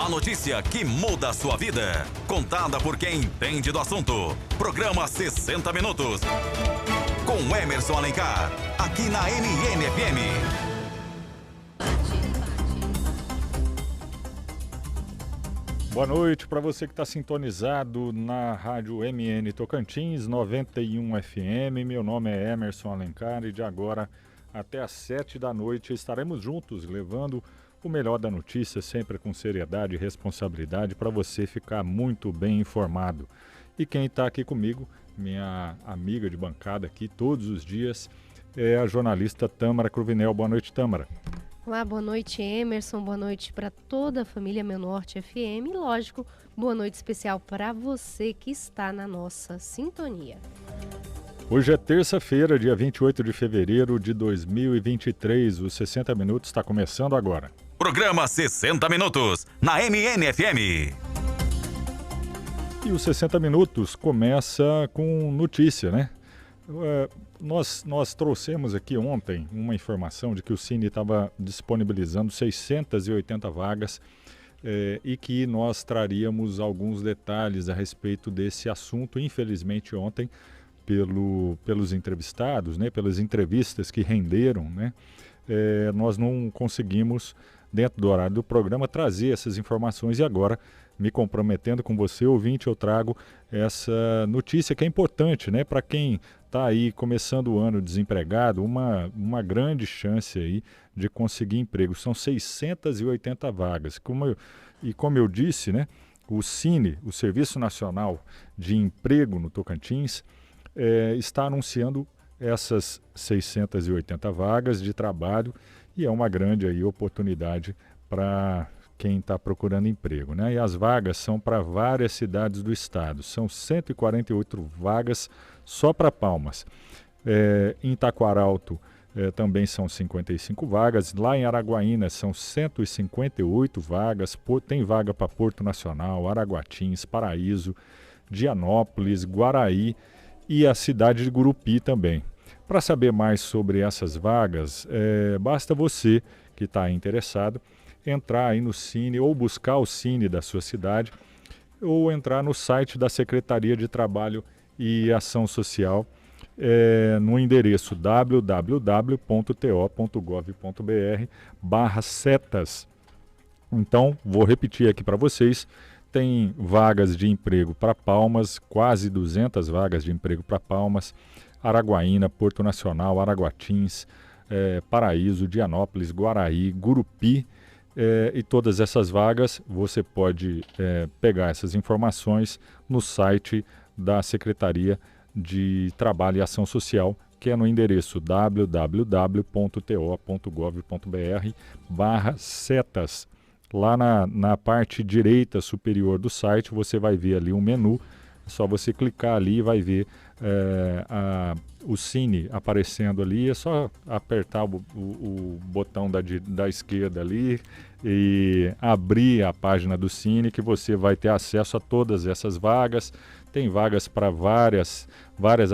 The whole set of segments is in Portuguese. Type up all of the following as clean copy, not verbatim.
notícia que muda a sua vida. Contada por quem entende do assunto. Programa 60 Minutos. Com Emerson Alencar. Aqui na MNFM. Boa noite para você que está sintonizado na Rádio MN Tocantins 91 FM. Meu nome é Emerson Alencar e de agora até às 7 da noite estaremos juntos levando o melhor da notícia, sempre com seriedade e responsabilidade para você ficar muito bem informado. E quem está aqui comigo, minha amiga de bancada aqui todos os dias, é a jornalista Tâmara Cruvinel. Boa noite, Tâmara. Olá, boa noite, Emerson, boa noite para toda a família Menorte FM e, lógico, boa noite especial para você que está na nossa sintonia. Hoje é terça-feira, dia 28 de fevereiro de 2023, os 60 Minutos está começando agora. Programa 60 Minutos, na MNFM. E os 60 Minutos começa com notícia, né? Nós trouxemos aqui ontem uma informação de que o Cine estava disponibilizando 680 vagas e que nós traríamos alguns detalhes a respeito desse assunto. Infelizmente ontem, pelos entrevistados, né, pelas entrevistas que renderam, né, nós não conseguimos, dentro do horário do programa, trazer essas informações e agora, me comprometendo com você, ouvinte, eu trago essa notícia que é importante, né, para quem está aí começando o ano desempregado, uma grande chance aí de conseguir emprego. São 680 vagas. Como eu disse, né, o Cine, o Serviço Nacional de Emprego no Tocantins, está anunciando essas 680 vagas de trabalho e é uma grande aí oportunidade para quem está procurando emprego, né? E as vagas são para várias cidades do estado. São 148 vagas só para Palmas. Em Taquaralto também são 55 vagas. Lá em Araguaína são 158 vagas. Tem vaga para Porto Nacional, Araguatins, Paraíso, Dianópolis, Guaraí e a cidade de Gurupi também. Para saber mais sobre essas vagas, basta você que está interessado entrar aí no Cine ou buscar o Cine da sua cidade ou entrar no site da Secretaria de Trabalho e Ação Social no endereço www.to.gov.br/setas. Então, vou repetir aqui para vocês. Tem vagas de emprego para Palmas, quase 200 vagas de emprego para Palmas, Araguaína, Porto Nacional, Araguatins, Paraíso, Dianópolis, Guaraí, Gurupi, e todas essas vagas você pode pegar essas informações no site da Secretaria de Trabalho e Ação Social, que é no endereço www.to.gov.br/setas. Lá na parte direita superior do site você vai ver ali um menu, é só você clicar ali e vai ver o Cine aparecendo ali, é só apertar o botão da esquerda ali e abrir a página do Cine que você vai ter acesso a todas essas vagas. Tem vagas para várias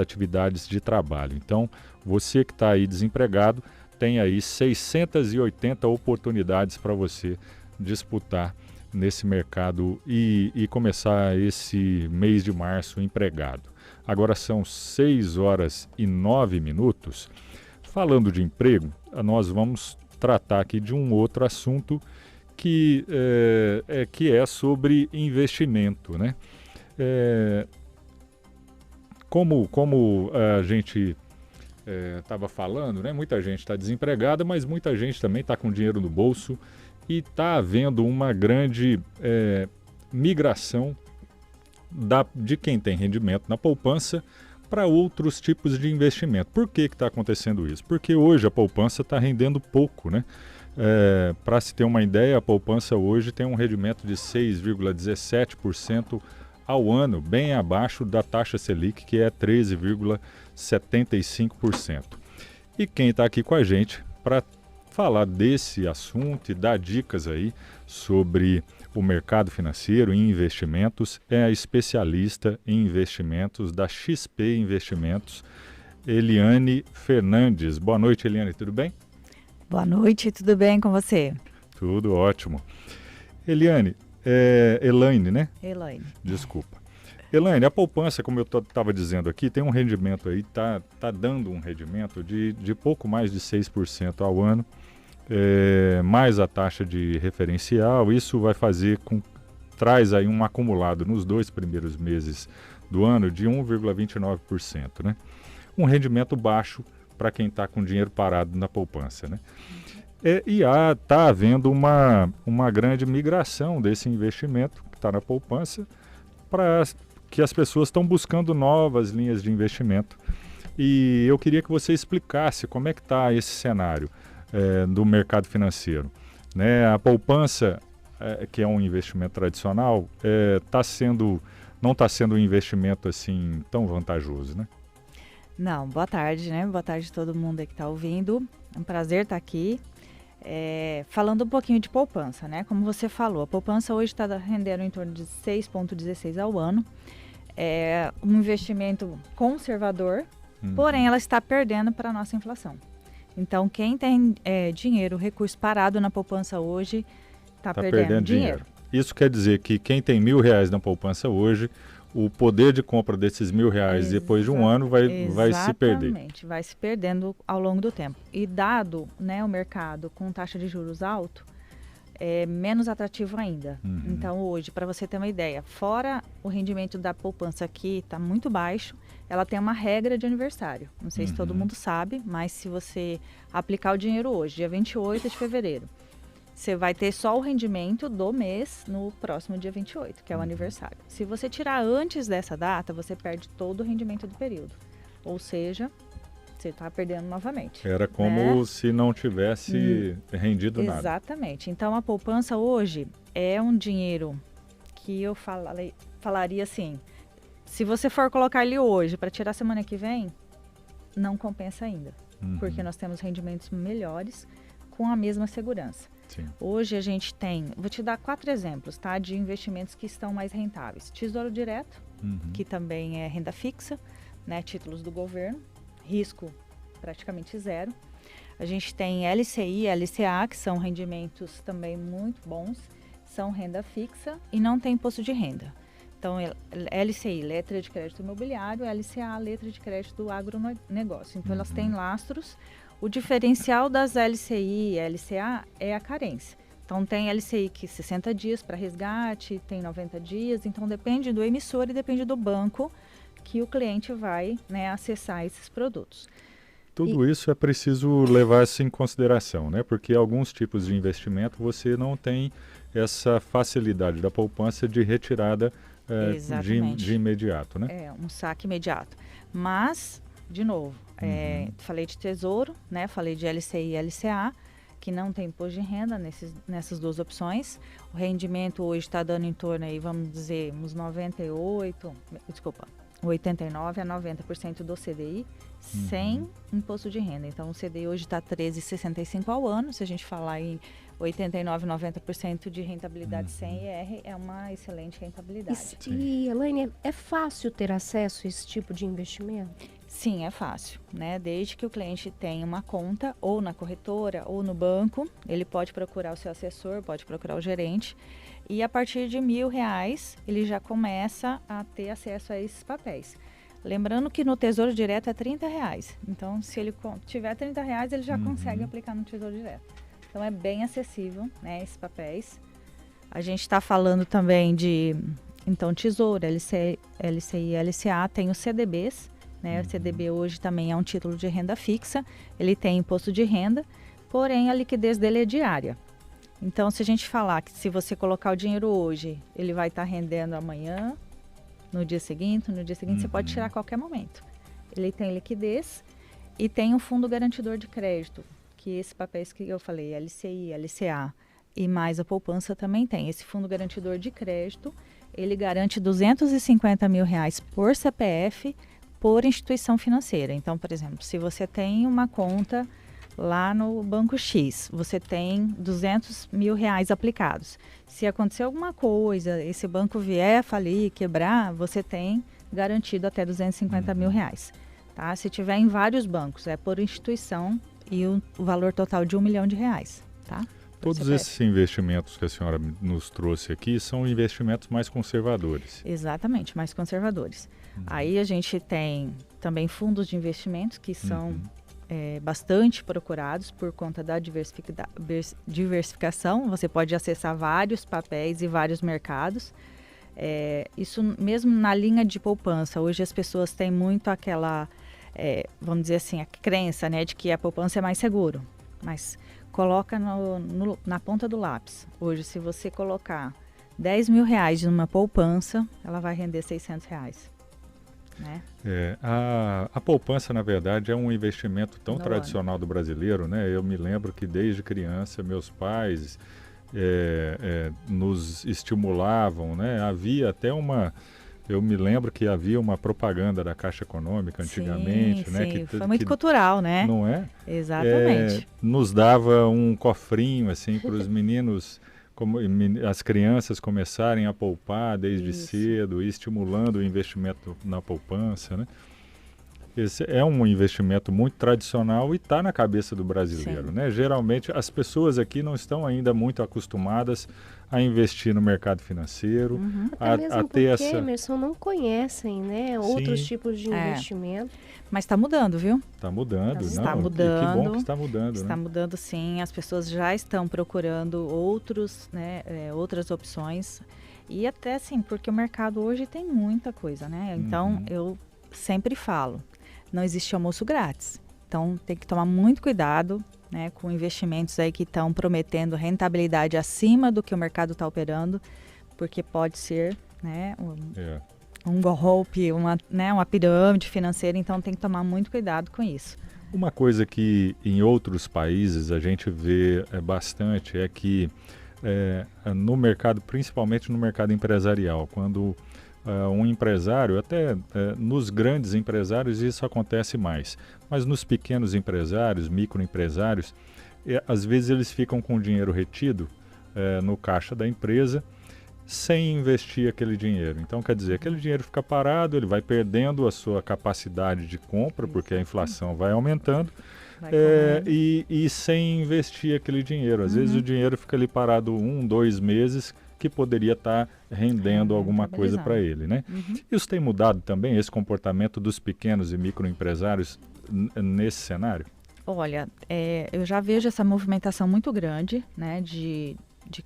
atividades de trabalho. Então, você que está aí desempregado, tem aí 680 oportunidades para você disputar nesse mercado e começar esse mês de março empregado. Agora são 6 horas e 9 minutos. Falando de emprego, nós vamos tratar aqui de um outro assunto que é sobre investimento, né? Como a gente estava falando, né? Muita gente está desempregada, mas muita gente também está com dinheiro no bolso e está havendo uma grande migração de quem tem rendimento na poupança para outros tipos de investimento. Por que está acontecendo isso? Porque hoje a poupança está rendendo pouco, né? Para se ter uma ideia, a poupança hoje tem um rendimento de 6,17% ao ano, bem abaixo da taxa Selic, que é 13,75%. E quem está aqui com a gente para falar desse assunto e dar dicas aí sobre o mercado financeiro e investimentos é a especialista em investimentos da XP Investimentos, Eliane Fernandes. Boa noite, Eliane, tudo bem? Boa noite, tudo bem com você? Tudo ótimo. Eliane, Elaine, né? Elaine. Desculpa. Elaine, a poupança, como eu estava dizendo aqui, tem um rendimento aí, tá dando um rendimento de pouco mais de 6% ao ano, mais a taxa de referencial. Isso vai fazer traz aí um acumulado nos 2 primeiros meses do ano de 1,29%, né? Um rendimento baixo para quem está com dinheiro parado na poupança, né? E está havendo uma grande migração desse investimento que está na poupança para que as pessoas estão buscando novas linhas de investimento. E eu queria que você explicasse como é que está esse cenário do mercado financeiro, né? A poupança, que é um investimento tradicional, não está sendo um investimento assim tão vantajoso, né? Não, boa tarde, né? Boa tarde a todo mundo aí que está ouvindo. É um prazer estar aqui. Falando um pouquinho de poupança, né? Como você falou, a poupança hoje está rendendo em torno de 6,16 ao ano. É um investimento conservador, porém ela está perdendo para a nossa inflação. Então, quem tem dinheiro, recurso parado na poupança hoje, está perdendo dinheiro. Isso quer dizer que quem tem R$1.000 na poupança hoje, o poder de compra desses R$1.000 depois de um ano vai se perder. Exatamente, vai se perdendo ao longo do tempo. E dado, né, o mercado com taxa de juros alto, é menos atrativo ainda. Então hoje, para você ter uma ideia, fora o rendimento da poupança aqui está muito baixo, ela tem uma regra de aniversário. Não sei se todo mundo sabe, mas se você aplicar o dinheiro hoje, dia 28 de fevereiro, você vai ter só o rendimento do mês no próximo dia 28, que é o aniversário. Se você tirar antes dessa data, você perde todo o rendimento do período. Ou seja, você está perdendo novamente. Era como se não tivesse rendido nada. Exatamente. Então, a poupança hoje é um dinheiro que eu falaria assim, se você for colocar ele hoje para tirar semana que vem, não compensa ainda. Porque nós temos rendimentos melhores com a mesma segurança. Sim. Hoje a gente tem, vou te dar 4 exemplos, tá, de investimentos que estão mais rentáveis. Tesouro Direto, que também é renda fixa, né, títulos do governo, risco praticamente zero. A gente tem LCI, LCA, que são rendimentos também muito bons, são renda fixa e não tem imposto de renda. Então, LCI, letra de crédito imobiliário, LCA, letra de crédito do agronegócio. Então, elas têm lastros. O diferencial das LCI e LCA é a carência. Então, tem LCI que 60 dias para resgate, tem 90 dias. Então, depende do emissor e depende do banco que o cliente vai, né, acessar esses produtos. Tudo isso é preciso levar isso em consideração, né? Porque alguns tipos de investimento você não tem essa facilidade da poupança de retirada de imediato, né? É, um saque imediato. Mas, de novo, falei de tesouro, né? Falei de LCI e LCA, que não tem imposto de renda nessas 2 opções. O rendimento hoje está dando em torno aí, vamos dizer, uns 89 a 90% do CDI, sem imposto de renda. Então, o CDI hoje está 13,65 ao ano. Se a gente falar em 89, 90% de rentabilidade sem IR, é uma excelente rentabilidade. E, Elaine, é fácil ter acesso a esse tipo de investimento? Sim, é fácil, né? Desde que o cliente tenha uma conta, ou na corretora, ou no banco, ele pode procurar o seu assessor, pode procurar o gerente. E a partir de R$1.000, ele já começa a ter acesso a esses papéis. Lembrando que no Tesouro Direto é R$30. Então, se ele tiver R$30, ele já consegue aplicar no Tesouro Direto. Então, é bem acessível, né, esses papéis. A gente está falando também de, então, Tesouro, LCI, LCA, tem os CDBs, né? O CDB hoje também é um título de renda fixa, ele tem imposto de renda, porém a liquidez dele é diária. Então, se a gente falar que se você colocar o dinheiro hoje, ele vai estar rendendo amanhã, no dia seguinte, você pode tirar a qualquer momento. Ele tem liquidez e tem um fundo garantidor de crédito, que esses papéis que eu falei, LCI, LCA e mais a poupança também tem. Esse fundo garantidor de crédito, ele garante R$250 mil por CPF por instituição financeira. Então, por exemplo, se você tem uma conta lá no Banco X, você tem R$200 mil aplicados. Se acontecer alguma coisa, esse banco vier falir, quebrar, você tem garantido até R$250 mil. Tá? Se tiver em vários bancos, é por instituição e o valor total de R$1 milhão. Tá? Todos esses investimentos que a senhora nos trouxe aqui são investimentos mais conservadores. Exatamente, mais conservadores. Aí a gente tem também fundos de investimentos que são bastante procurados por conta da diversificação. Você pode acessar vários papéis e vários mercados. Isso mesmo na linha de poupança. Hoje as pessoas têm muito aquela, vamos dizer assim, a crença, né, de que a poupança é mais seguro. Mas coloca na ponta do lápis. Hoje, se você colocar 10 mil reais numa poupança, ela vai render 600 reais. Né? A poupança, na verdade, é um investimento tão tradicional do brasileiro, né? Eu me lembro que desde criança meus pais nos estimulavam, né? Havia até eu me lembro que havia uma propaganda da Caixa Econômica antigamente, né? Sim, foi muito cultural, né? Não é? Exatamente. Nos dava um cofrinho assim para os meninos, as crianças começarem a poupar desde cedo, e estimulando o investimento na poupança, né? Esse é um investimento muito tradicional e está na cabeça do brasileiro, né? Geralmente as pessoas aqui não estão ainda muito acostumadas a investir no mercado financeiro, Até mesmo porque, Emerson, não conhecem, né, outros tipos de investimento. Mas está mudando, viu? Está mudando, Está mudando. Que bom que está mudando, Está né? mudando, sim. As pessoas já estão procurando outras opções. E até, assim, porque o mercado hoje tem muita coisa, né? Então, eu sempre falo, não existe almoço grátis. Então, tem que tomar muito cuidado, né, com investimentos aí que estão prometendo rentabilidade acima do que o mercado está operando, porque pode ser, né, um golpe, uma pirâmide financeira, então tem que tomar muito cuidado com isso. Uma coisa que em outros países a gente vê bastante é que no mercado, principalmente no mercado empresarial, quando um empresário, até nos grandes empresários isso acontece mais, mas nos pequenos empresários, microempresários, às vezes eles ficam com o dinheiro retido no caixa da empresa, sem investir aquele dinheiro. Então, quer dizer, aquele dinheiro fica parado, ele vai perdendo a sua capacidade de compra, porque a inflação vai aumentando, e sem investir aquele dinheiro. Às vezes o dinheiro fica ali parado 1, 2 meses, que poderia estar rendendo alguma coisa para ele, né? Isso tem mudado também, esse comportamento dos pequenos e microempresários nesse cenário? Olha, eu já vejo essa movimentação muito grande, né, de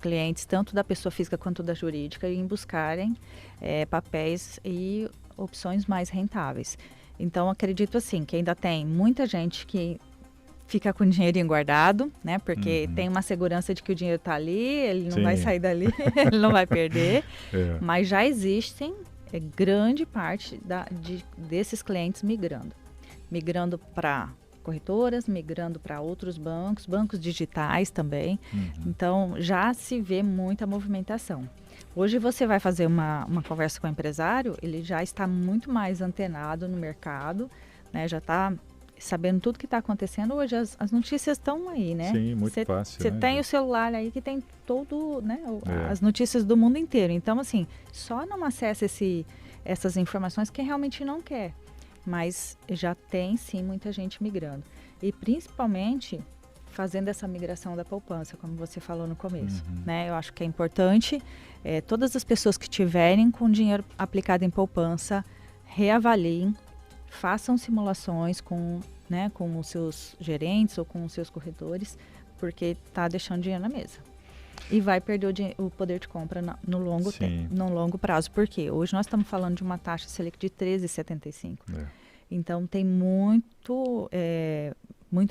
clientes, tanto da pessoa física quanto da jurídica, em buscarem papéis e opções mais rentáveis. Então, acredito assim, que ainda tem muita gente que fica com o dinheirinho guardado, né? Porque tem uma segurança de que o dinheiro está ali, ele não vai sair dali, ele não vai perder. Mas já existem grande parte desses clientes migrando para corretoras, migrando para outros bancos digitais também. Então, já se vê muita movimentação. Hoje você vai fazer uma conversa com o empresário, ele já está muito mais antenado no mercado, né? Já está sabendo tudo que está acontecendo. Hoje as notícias estão aí, né? Sim, muito fácil. Você tem o celular aí que tem todo, né, as notícias do mundo inteiro. Então, assim, só não acessa essas informações quem realmente não quer. Mas já tem, sim, muita gente migrando. E, principalmente, fazendo essa migração da poupança, como você falou no começo. Né? Eu acho que é importante todas as pessoas que tiverem com dinheiro aplicado em poupança, reavaliem, façam simulações com os seus gerentes ou com os seus corretores, porque está deixando dinheiro na mesa. E vai perder o poder de compra no longo prazo. Por quê? Hoje nós estamos falando de uma taxa Selic de 13,75. Então, tem muito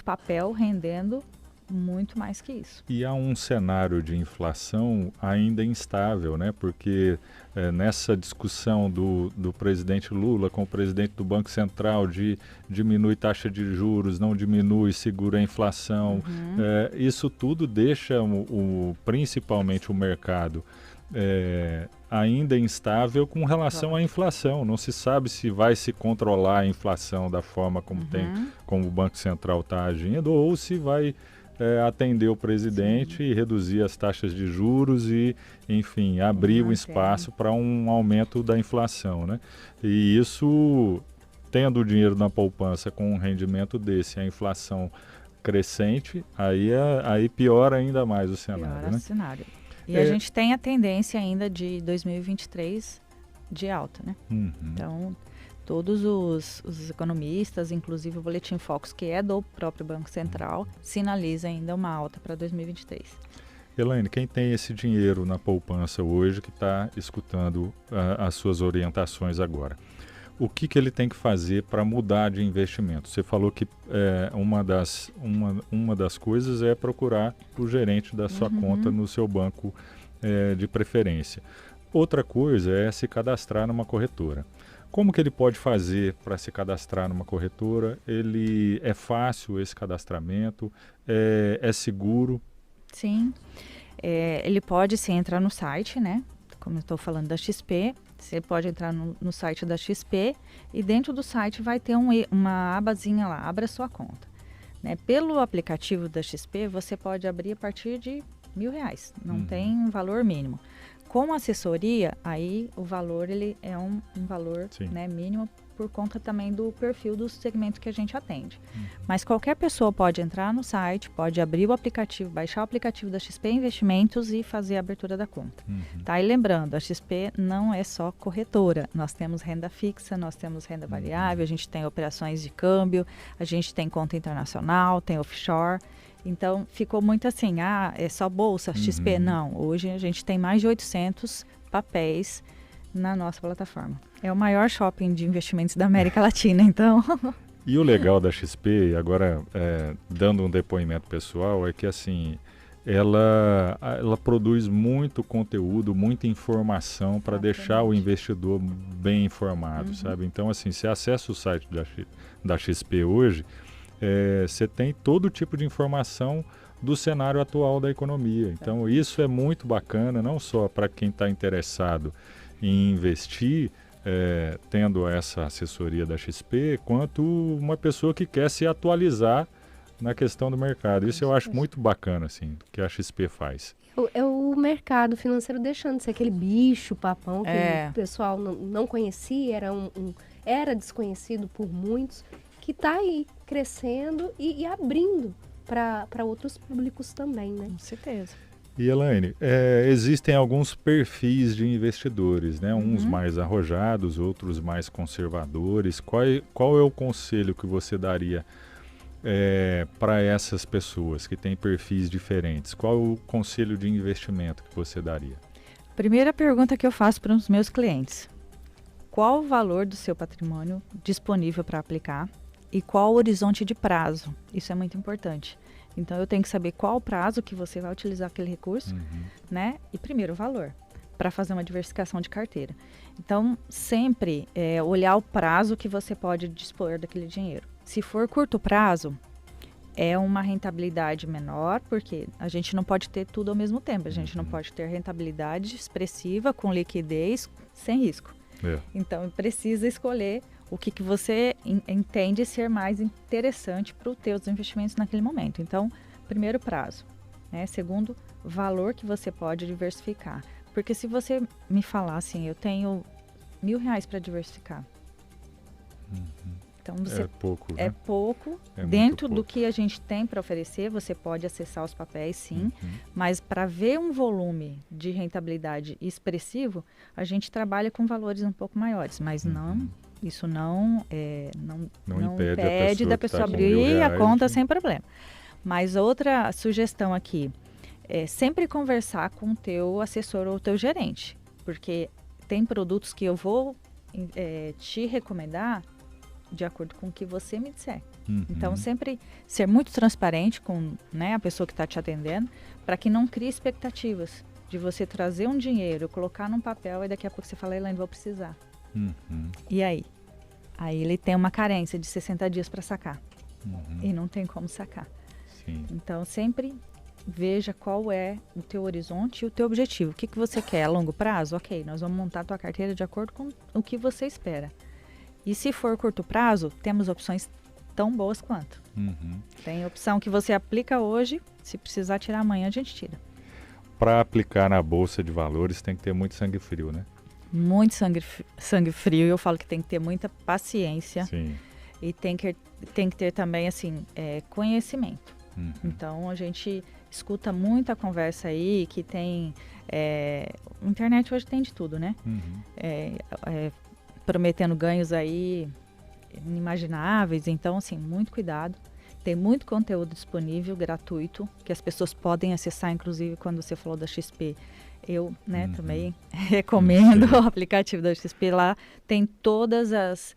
papel rendendo muito mais que isso. E há um cenário de inflação ainda instável, né? Porque nessa discussão do presidente Lula com o presidente do Banco Central de diminui taxa de juros, não diminui, segura a inflação, isso tudo deixa principalmente o mercado ainda instável com relação à inflação. Não se sabe se vai se controlar a inflação da forma como o Banco Central está agindo, ou se vai atender o presidente e reduzir as taxas de juros e, enfim, abrir o espaço para um aumento da inflação, né? E isso, tendo o dinheiro na poupança com um rendimento desse, a inflação crescente, aí piora ainda mais o cenário, Piora né? o cenário. E a gente tem a tendência ainda de 2023 de alta, né? Uhum. Então, todos os economistas, inclusive o Boletim Focus, que é do próprio Banco Central, sinaliza ainda uma alta para 2023. Elaine, quem tem esse dinheiro na poupança hoje, que está escutando as suas orientações agora, o que ele tem que fazer para mudar de investimento? Você falou que uma das coisas é procurar o gerente da sua conta no seu banco de preferência. Outra coisa é se cadastrar numa corretora. Como que ele pode fazer para se cadastrar numa corretora? É fácil esse cadastramento? É seguro? Sim, ele pode sim entrar no site, né? Como eu estou falando da XP, você pode entrar no site da XP e dentro do site vai ter uma abazinha lá, abra sua conta. Né? Pelo aplicativo da XP, você pode abrir a partir de R$1.000, não tem um valor mínimo. Com assessoria, aí o valor ele é um valor, né, mínimo por conta também do perfil do segmento que a gente atende. Mas qualquer pessoa pode entrar no site, pode abrir o aplicativo, baixar o aplicativo da XP Investimentos e fazer a abertura da conta. Tá? E lembrando, a XP não é só corretora. Nós temos renda fixa, nós temos renda variável, a gente tem operações de câmbio, a gente tem conta internacional, tem offshore. Então, ficou muito assim, é só bolsa, XP? Não, hoje a gente tem mais de 800 papéis na nossa plataforma. É o maior shopping de investimentos da América Latina, então... E o legal da XP, agora dando um depoimento pessoal, é que assim, ela produz muito conteúdo, muita informação para deixar o investidor bem informado, sabe? Então, assim, você acessa o site da XP hoje, você tem todo tipo de informação do cenário atual da economia. Então, isso é muito bacana, não só para quem está interessado em investir, tendo essa assessoria da XP, quanto uma pessoa que quer se atualizar na questão do mercado. Isso eu acho muito bacana, assim, que a XP faz. É o mercado financeiro deixando de ser aquele bicho papão que o pessoal não conhecia, era desconhecido por muitos, que está aí crescendo e abrindo para outros públicos também, né? Com certeza. E Elaine, existem alguns perfis de investidores, né? Uns mais arrojados, outros mais conservadores. Qual é o conselho que você daria para essas pessoas que têm perfis diferentes? Qual é o conselho de investimento que você daria? Primeira pergunta que eu faço para os meus clientes: qual o valor do seu patrimônio disponível para aplicar e qual o horizonte de prazo? Isso é muito importante. Então, eu tenho que saber qual o prazo que você vai utilizar aquele recurso, né? E primeiro, o valor, para fazer uma diversificação de carteira. Então, sempre olhar o prazo que você pode dispor daquele dinheiro. Se for curto prazo, é uma rentabilidade menor, porque a gente não pode ter tudo ao mesmo tempo. A gente não pode ter rentabilidade expressiva, com liquidez, sem risco. Então, precisa escolher o que você entende ser mais interessante para os teus investimentos naquele momento. Então, primeiro, prazo. Né? Segundo, valor que você pode diversificar. Porque se você me falar assim, eu tenho R$1.000 para diversificar. Então, É pouco, né? É pouco. É Dentro muito do pouco. que a gente tem para oferecer, você pode acessar os papéis, sim. Mas para ver um volume de rentabilidade expressivo, a gente trabalha com valores um pouco maiores. Mas isso não impede da pessoa abrir a conta sem problema. Mas outra sugestão aqui é sempre conversar com o teu assessor ou o teu gerente. Porque tem produtos que eu vou te recomendar de acordo com o que você me disser. Então, sempre ser muito transparente com, né, a pessoa que está te atendendo, para que não crie expectativas de você trazer um dinheiro, colocar num papel e daqui a pouco você fala, Elaine, vou precisar. E aí? Aí ele tem uma carência de 60 dias para sacar. E não tem como sacar. Sim. Então, sempre veja qual é o teu horizonte e o teu objetivo. O que você quer a longo prazo? Ok, nós vamos montar a tua carteira de acordo com o que você espera. E se for curto prazo, temos opções tão boas quanto. Tem opção que você aplica hoje, se precisar tirar amanhã, a gente tira. Para aplicar na Bolsa de Valores tem que ter muito sangue frio, né? Muito sangue frio. Eu falo que tem que ter muita paciência. Sim. E tem que ter também, assim, conhecimento. Então, a gente escuta muita conversa aí, que tem... internet hoje tem de tudo, né? Prometendo ganhos aí inimagináveis. Então, assim, muito cuidado. Tem muito conteúdo disponível, gratuito, que as pessoas podem acessar, inclusive, quando você falou da XP. Eu, né, também recomendo o aplicativo da XP. Lá tem todas as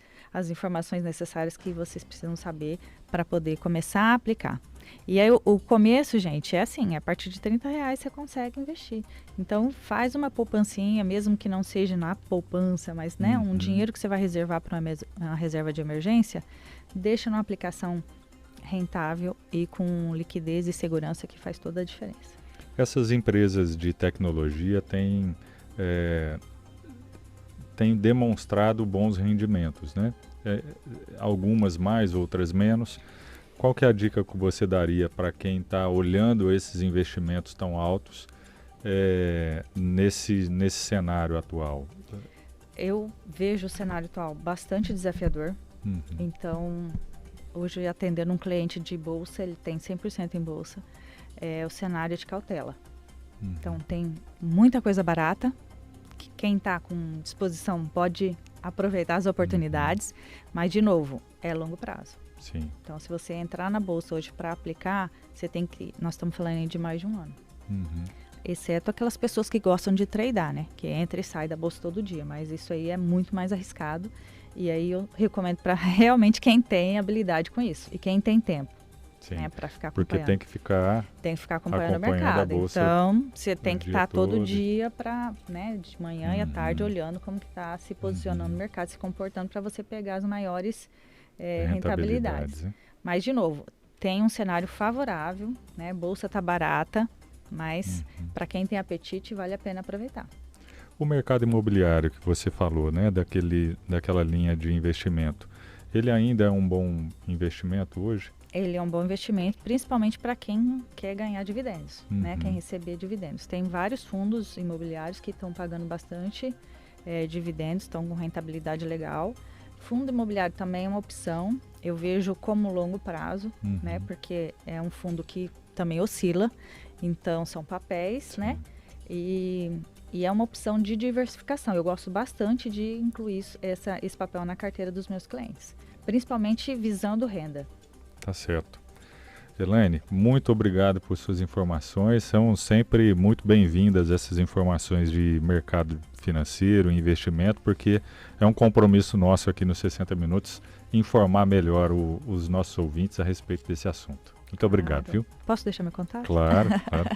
informações necessárias que vocês precisam saber para poder começar a aplicar. E aí o começo, gente, é assim, a partir de R$30 você consegue investir. Então faz uma poupancinha, mesmo que não seja na poupança, mas né, um dinheiro que você vai reservar para uma reserva de emergência, deixa numa aplicação rentável e com liquidez e segurança que faz toda a diferença. Essas empresas de tecnologia têm demonstrado bons rendimentos, né? Algumas mais, outras menos. Qual que é a dica que você daria para quem está olhando esses investimentos tão altos nesse cenário atual? Eu vejo o cenário atual bastante desafiador. Então, hoje atendendo um cliente de bolsa, ele tem 100% em bolsa, o cenário é de cautela. Então, tem muita coisa barata, que quem está com disposição pode aproveitar as oportunidades, mas, de novo, é longo prazo. Sim. Então, se você entrar na bolsa hoje para aplicar, nós estamos falando de mais de um ano. Exceto aquelas pessoas que gostam de tradar, né? Que entra e sai da bolsa todo dia, mas isso aí é muito mais arriscado. E aí eu recomendo para realmente quem tem habilidade com isso e quem tem tempo. Sim, né, para ficar porque acompanhando. Tem que ficar acompanhando o mercado. Então, você tem que estar todo dia para, né, de manhã e à tarde olhando como que está se posicionando no mercado, se comportando para você pegar as maiores rentabilidades. Mas, de novo, tem um cenário favorável, né? Bolsa está barata, mas para quem tem apetite vale a pena aproveitar. O mercado imobiliário que você falou, né, daquela linha de investimento, ele ainda é um bom investimento hoje? Ele é um bom investimento, principalmente para quem quer ganhar dividendos, né? Quem receber dividendos. Tem vários fundos imobiliários que estão pagando bastante dividendos, estão com rentabilidade legal. Fundo imobiliário também é uma opção, eu vejo como longo prazo, né? Porque é um fundo que também oscila, então são papéis, né? E é uma opção de diversificação. Eu gosto bastante de incluir esse papel na carteira dos meus clientes, principalmente visando renda. Tá certo. Elaine, muito obrigado por suas informações. São sempre muito bem-vindas essas informações de mercado financeiro, investimento, porque é um compromisso nosso aqui nos 60 Minutos informar melhor os nossos ouvintes a respeito desse assunto. Muito obrigado, viu? Posso deixar meu contato? Claro, claro.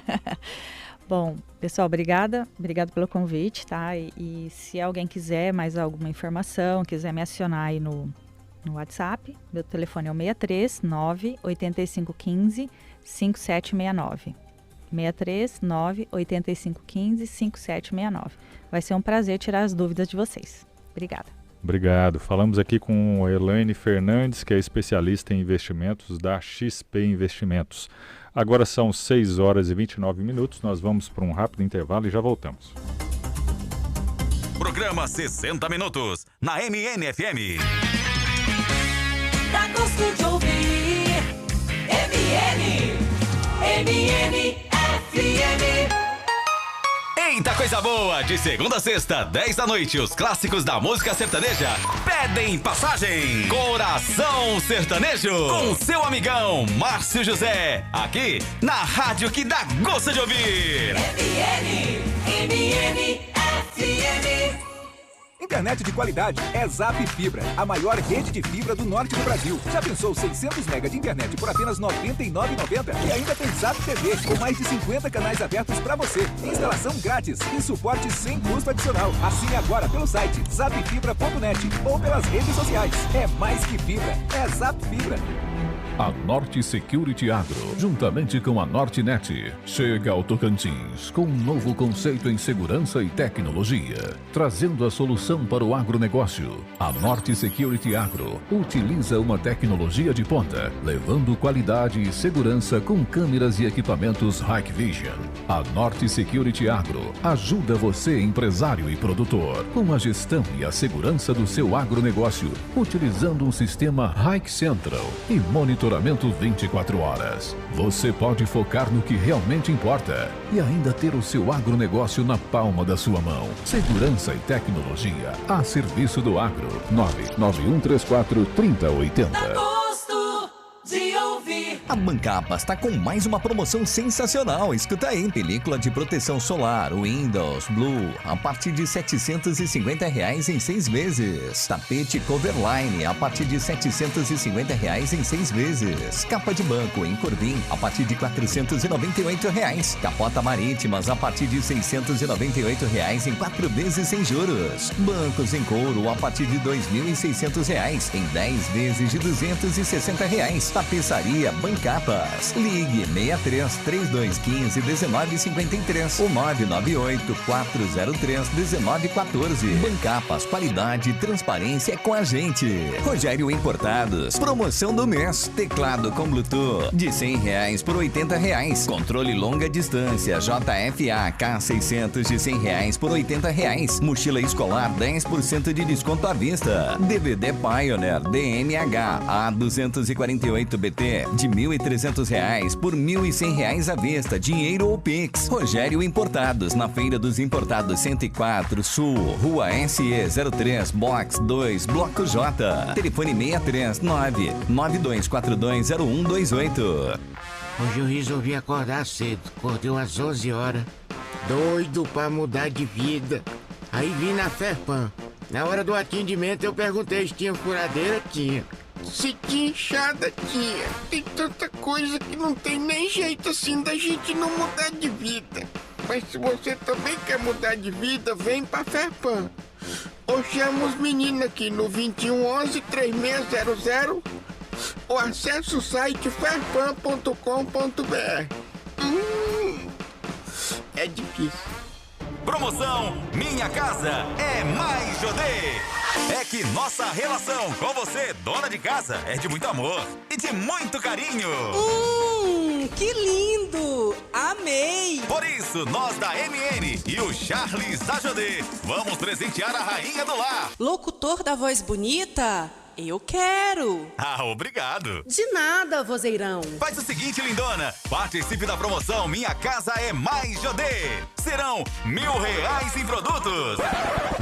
Bom, pessoal, obrigado pelo convite, tá? E se alguém quiser mais alguma informação, quiser me acionar aí no WhatsApp, meu telefone é o 63 98515 5769. 63 98515 5769. Vai ser um prazer tirar as dúvidas de vocês. Obrigada. Obrigado. Falamos aqui com a Elaine Fernandes, que é especialista em investimentos da XP Investimentos. Agora são 6 horas e 29 minutos. Nós vamos para um rápido intervalo e já voltamos. Programa 60 Minutos, na MNFM. Dá gosto de ouvir MNFM. Eita coisa boa! De segunda a sexta, 10 da noite, os clássicos da música sertaneja pedem passagem. Coração Sertanejo, com seu amigão Márcio José, aqui na rádio que dá gosto de ouvir. MNFM. Internet de qualidade é Zap Fibra, a maior rede de fibra do norte do Brasil. Já pensou 600 mega de internet por apenas R$ 99,90? E ainda tem Zap TV, com mais de 50 canais abertos para você. Instalação grátis e suporte sem custo adicional. Assine agora pelo site zapfibra.net ou pelas redes sociais. É mais que fibra, é Zap Fibra. A Norte Security Agro, juntamente com a Nortenet, chega ao Tocantins com um novo conceito em segurança e tecnologia, trazendo a solução para o agronegócio. A Norte Security Agro utiliza uma tecnologia de ponta, levando qualidade e segurança com câmeras e equipamentos Hikvision. A Norte Security Agro ajuda você, empresário e produtor, com a gestão e a segurança do seu agronegócio, utilizando um sistema Hike Central e monitoramento 24 horas. Você pode focar no que realmente importa e ainda ter o seu agronegócio na palma da sua mão. Segurança e tecnologia a serviço do agro. 99134-3080. De ouvir. A Bancapas está com mais uma promoção sensacional. Escuta aí. Película de proteção solar, Windows, Blue, a partir de R$ 750 em 6 vezes. Tapete Coverline, a partir de R$ 750 em 6 vezes. Capa de banco em Corvim, a partir de R$ 498. Capota marítimas, a partir de R$ 698 em 4 vezes sem juros. Bancos em couro, a partir de R$ 2.600 em 10 vezes de R$ 260. Tapeçaria Bancapas. Ligue 63-3215-1953 ou 998-403-1914. Bancapas, qualidade e transparência é com a gente. Rogério Importados. Promoção do mês. Teclado com Bluetooth de R$ 100 por R$ 80. Controle longa distância JFA K600 de R$ 100 por R$ 80. Mochila escolar 10% de desconto à vista. DVD Pioneer DMH A248 BT de R$ 1.300 por R$ 1.100 à vista, dinheiro ou Pix. Rogério Importados, na Feira dos Importados 104 Sul, Rua SE 03, Box 2, Bloco J. Telefone 639-92420128. Hoje eu resolvi acordar cedo, acordei às 11 horas, doido pra mudar de vida. Aí vim na Ferpan. Na hora do atendimento eu perguntei se tinha furadeira, tinha. Se tinha enxada, tinha. Tem tanta coisa que não tem nem jeito assim da gente não mudar de vida. Mas se você também quer mudar de vida, vem pra Ferpan. Ou chama os meninos aqui no 2111-3600 ou acesse o site ferpan.com.br. É difícil. Promoção Minha Casa é Mais Jodê. É que nossa relação com você, dona de casa, é de muito amor e de muito carinho. Que lindo! Amei! Por isso, nós da MN e o Charles da Jodê vamos presentear a rainha do lar. Locutor da voz bonita? Eu quero! Ah, obrigado! De nada, vozeirão! Faz o seguinte, lindona, participe da promoção Minha Casa é Mais Jodê. Serão R$ 1.000 em produtos.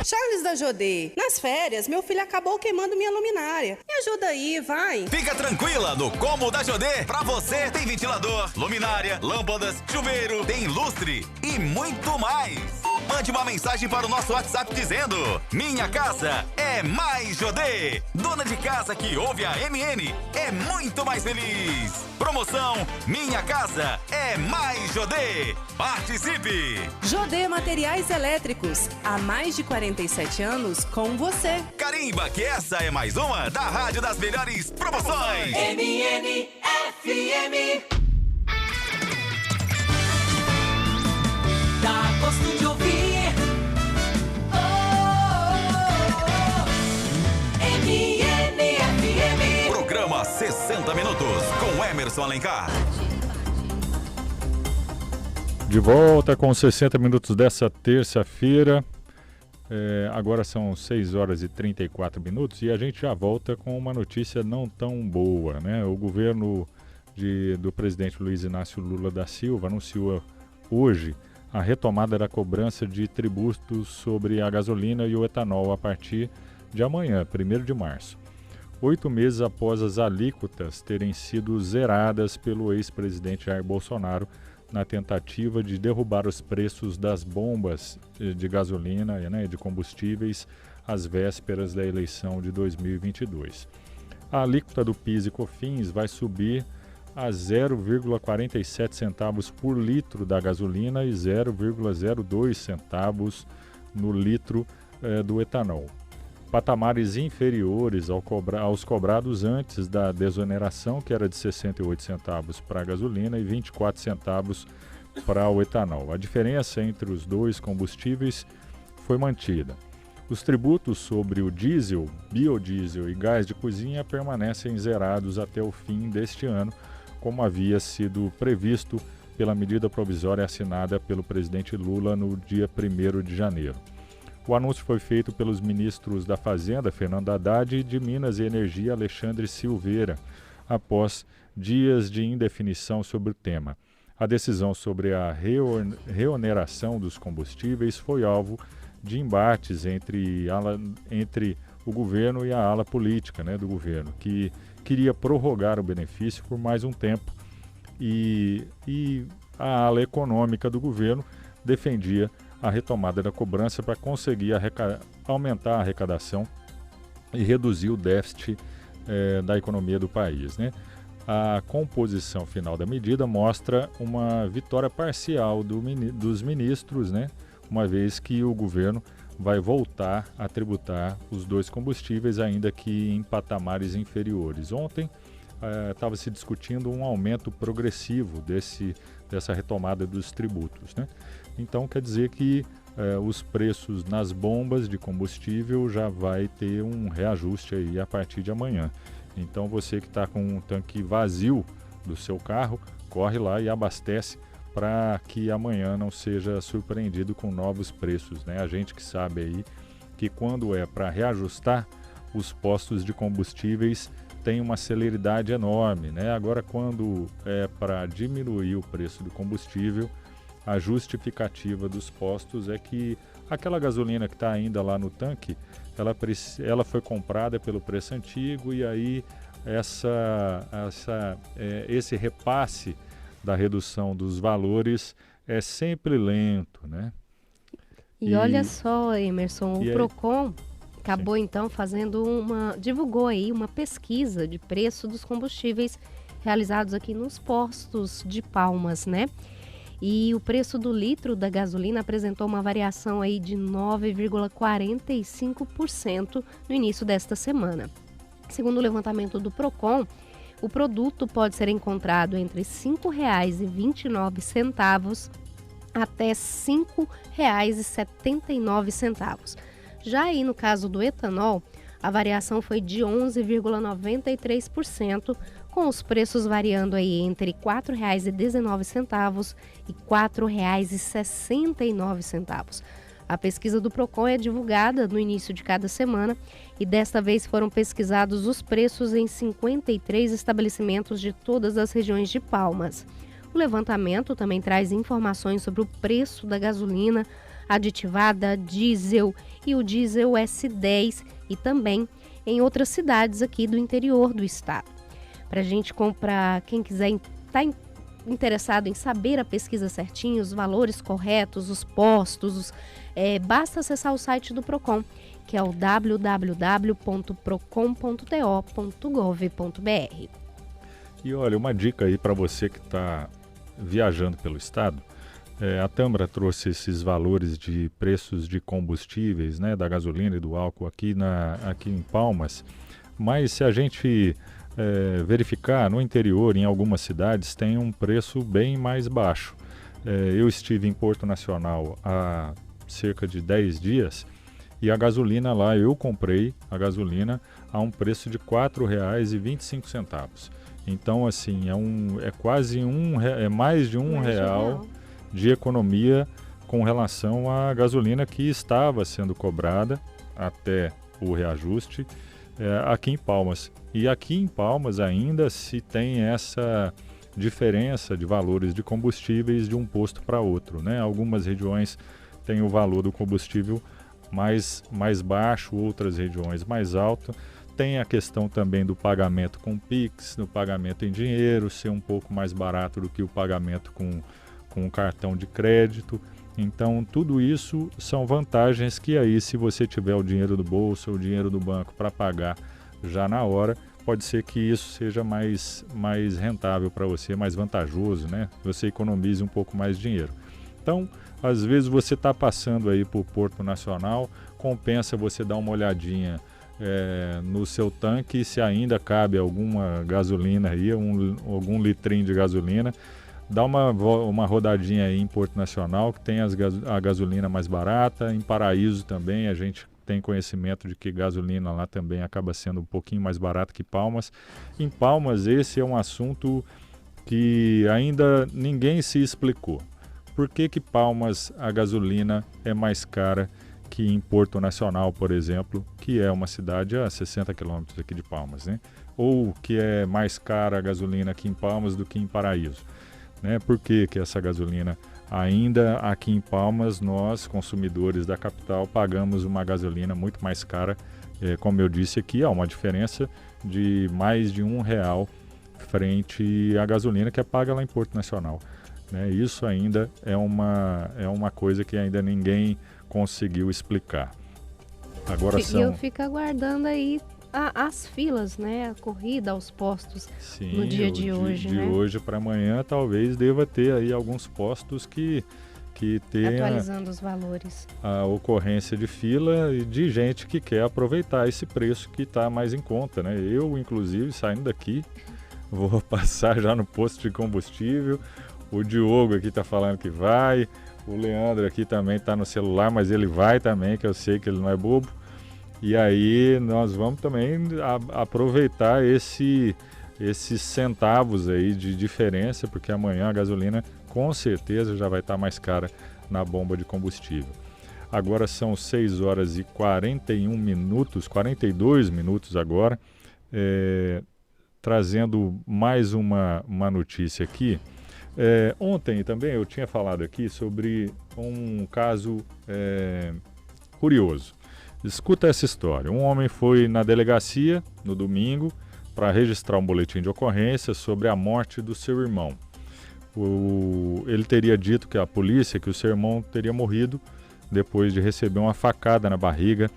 Charles da Jodê, nas férias, meu filho acabou queimando minha luminária. Me ajuda aí, vai! Fica tranquila, no Combo da Jodê, pra você tem ventilador, luminária, lâmpadas, chuveiro, tem lustre e muito mais. Mande uma mensagem para o nosso WhatsApp dizendo: Minha Casa é Mais Jodê. Dona de casa que ouve a MN é muito mais feliz. Promoção Minha Casa é Mais Jodê. Participe! Jodê Materiais Elétricos, há mais de 47 anos com você. Carimba que essa é mais uma da Rádio das Melhores Promoções. MN FM. Dá gosto de ouvir. MN FM. Programa 60 Minutos com Emerson Alencar. De volta com 60 minutos dessa terça-feira. Agora são 6 horas e 34 minutos e a gente já volta com uma notícia não tão boa, né? O governo do presidente Luiz Inácio Lula da Silva anunciou hoje a retomada da cobrança de tributos sobre a gasolina e o etanol a partir de amanhã, 1º de março. 8 meses após as alíquotas terem sido zeradas pelo ex-presidente Jair Bolsonaro na tentativa de derrubar os preços das bombas de gasolina e de combustíveis às vésperas da eleição de 2022. A alíquota do PIS e COFINS vai subir a 0,47 centavos por litro da gasolina e 0,02 centavos no litro do etanol. patamares inferiores aos cobrados antes da desoneração, que era de 68 centavos para a gasolina e 24 centavos para o etanol. A diferença entre os dois combustíveis foi mantida. Os tributos sobre o diesel, biodiesel e gás de cozinha permanecem zerados até o fim deste ano, como havia sido previsto pela medida provisória assinada pelo presidente Lula no dia 1º de janeiro. O anúncio foi feito pelos ministros da Fazenda, Fernando Haddad, e de Minas e Energia, Alexandre Silveira, após dias de indefinição sobre o tema. A decisão sobre a reoneração dos combustíveis foi alvo de embates entre o governo e a ala política, do governo, que queria prorrogar o benefício por mais um tempo, e a ala econômica do governo defendia a retomada da cobrança para conseguir aumentar a arrecadação e reduzir o déficit da economia do país, A composição final da medida mostra uma vitória parcial dos ministros, uma vez que o governo vai voltar a tributar os dois combustíveis, ainda que em patamares inferiores. Ontem estava se discutindo um aumento progressivo dessa retomada dos tributos, Então quer dizer que os preços nas bombas de combustível já vai ter um reajuste aí a partir de amanhã. Então você que está com um tanque vazio do seu carro, corre lá e abastece para que amanhã não seja surpreendido com novos preços, A gente que sabe aí que quando é para reajustar, os postos de combustíveis têm uma celeridade enorme, Agora quando é para diminuir o preço do combustível, a justificativa dos postos é que aquela gasolina que está ainda lá no tanque, ela foi comprada pelo preço antigo, e aí esse repasse da redução dos valores é sempre lento, E olha só, Emerson, o Procon acabou então divulgou aí uma pesquisa de preço dos combustíveis realizados aqui nos postos de Palmas, E o preço do litro da gasolina apresentou uma variação aí de 9,45% no início desta semana. Segundo o levantamento do Procon, o produto pode ser encontrado entre R$ 5,29 até R$ 5,79. Já aí no caso do etanol, a variação foi de 11,93%, com os preços variando aí entre R$ 4,19 e R$ 4,69. A pesquisa do Procon é divulgada no início de cada semana e desta vez foram pesquisados os preços em 53 estabelecimentos de todas as regiões de Palmas. O levantamento também traz informações sobre o preço da gasolina aditivada, diesel e o diesel S10 e também em outras cidades aqui do interior do estado. Para a gente comprar, quem quiser estar interessado em saber a pesquisa certinho, os valores corretos, os postos, basta acessar o site do Procon, que é o www.procon.to.gov.br. E olha, uma dica aí para você que está viajando pelo estado, a Tâmara trouxe esses valores de preços de combustíveis, da gasolina e do álcool aqui em Palmas, mas se a gente verificar no interior, em algumas cidades, tem um preço bem mais baixo. Eu estive em Porto Nacional há cerca de 10 dias e a gasolina lá, eu comprei a gasolina a um preço de R$ 4,25. Então, assim, é quase mais de um real de economia com relação à gasolina que estava sendo cobrada até o reajuste aqui em Palmas. E aqui em Palmas ainda se tem essa diferença de valores de combustíveis de um posto para outro, Algumas regiões têm o valor do combustível mais baixo, outras regiões mais alto. Tem a questão também do pagamento com Pix, do pagamento em dinheiro, ser um pouco mais barato do que o pagamento com cartão de crédito. Então, tudo isso são vantagens que aí, se você tiver o dinheiro do bolso ou o dinheiro do banco para pagar já na hora, pode ser que isso seja mais rentável para você, mais vantajoso, Você economize um pouco mais de dinheiro. Então, Às vezes você está passando aí por Porto Nacional, compensa você dar uma olhadinha no seu tanque, se ainda cabe alguma gasolina aí, algum litrinho de gasolina. Dá uma rodadinha aí em Porto Nacional, que tem a gasolina mais barata. Em Paraíso também a gente tem conhecimento de que gasolina lá também acaba sendo um pouquinho mais barata que Palmas. Em Palmas, esse é um assunto que ainda ninguém se explicou. Por que que Palmas a gasolina é mais cara que em Porto Nacional, por exemplo, que é uma cidade a 60 quilômetros aqui de Palmas, né? Ou que é mais cara a gasolina aqui em Palmas do que em Paraíso, né? Por que que essa gasolina, ainda aqui em Palmas, nós, consumidores da capital, pagamos uma gasolina muito mais cara? Como eu disse aqui, há uma diferença de mais de R$1 frente à gasolina que é paga lá em Porto Nacional, né? Isso ainda é uma coisa que ainda ninguém conseguiu explicar. Agora eu fico aguardando aí as filas, né? A corrida aos postos. Sim, no dia de hoje, de né? hoje para amanhã talvez deva ter aí alguns postos que tenha atualizando os valores. A ocorrência de fila e de gente que quer aproveitar esse preço que está mais em conta, né? Eu, inclusive, saindo daqui, vou passar já no posto de combustível. O Diogo aqui está falando que vai. O Leandro aqui também está no celular, mas ele vai também, que eu sei que ele não é bobo. E aí nós vamos também aproveitar esses centavos aí de diferença, porque amanhã a gasolina com certeza já vai estar mais cara na bomba de combustível. Agora são 6 horas e 41 minutos, 42 minutos agora, trazendo mais uma notícia aqui. Ontem também eu tinha falado aqui sobre um caso curioso. Escuta essa história. Um homem foi na delegacia no domingo para registrar um boletim de ocorrência sobre a morte do seu irmão. Ele teria dito que a polícia que o seu irmão teria morrido depois de receber uma facada na barriga